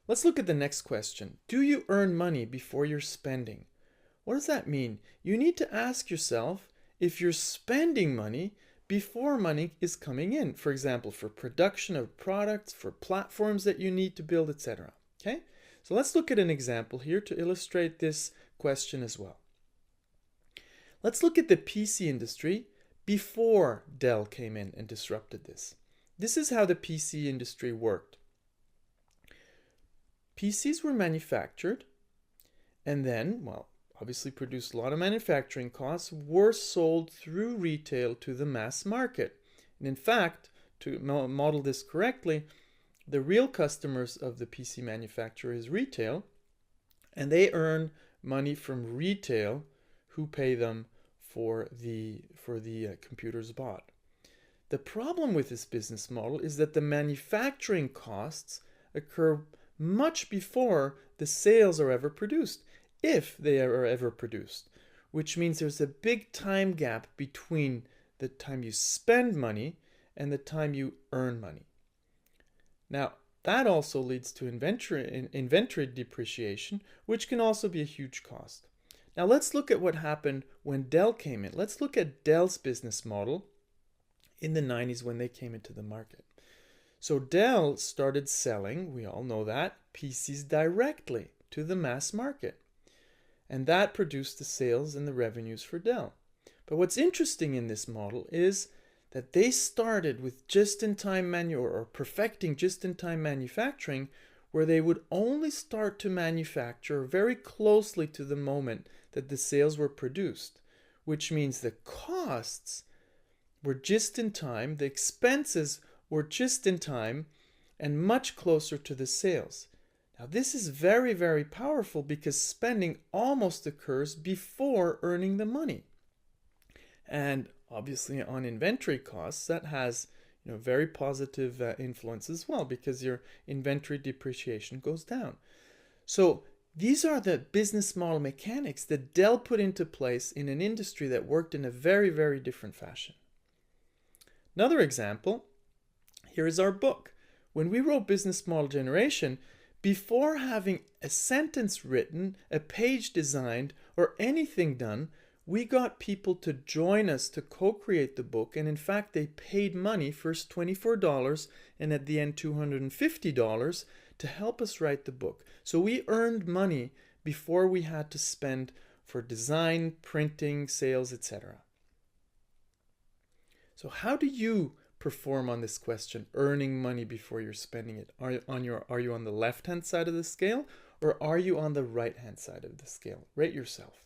Let's look at the next question. Do you earn money before you're spending? What does that mean? You need to ask yourself if you're spending money before money is coming in. For example, for production of products, for platforms that you need to build, etc. Okay? So let's look at an example here to illustrate this question as well. Let's look at the PC industry before Dell came in and disrupted this. This is how the PC industry worked. PCs were manufactured and then, well, obviously produced a lot of manufacturing costs, were sold through retail to the mass market. And in fact, to model this correctly, the real customers of the PC manufacturer is retail, and they earn money from retail who pay them for the computers bought. The problem with this business model is that the manufacturing costs occur much before the sales are ever produced, if they are ever produced, which means there's a big time gap between the time you spend money and the time you earn money. Now, that also leads to inventory depreciation, which can also be a huge cost. Now, let's look at what happened when Dell came in. Let's look at Dell's business model in the 90s when they came into the market. So Dell started selling, we all know that, PCs directly to the mass market. And that produced the sales and the revenues for Dell. But what's interesting in this model is that they started with just-in-time or perfecting just-in-time manufacturing, where they would only start to manufacture very closely to the moment that the sales were produced, which means the costs were just in time, the expenses were just in time, and much closer to the sales. Now, this is very, very powerful because spending almost occurs before earning the money. And obviously on inventory costs, that has very positive influence as well, because your inventory depreciation goes down. So these are the business model mechanics that Dell put into place in an industry that worked in a very, very different fashion. Another example, here is our book. When we wrote Business Model Generation, before having a sentence written, a page designed, or anything done, we got people to join us to co-create the book, and in fact they paid money, first $24 and at the end $250, to help us write the book. So we earned money before we had to spend for design, printing, sales, etc. So how do you perform on this question, earning money before you're spending it? Are you on the left-hand side of the scale, or are you on the right-hand side of the scale? Rate yourself.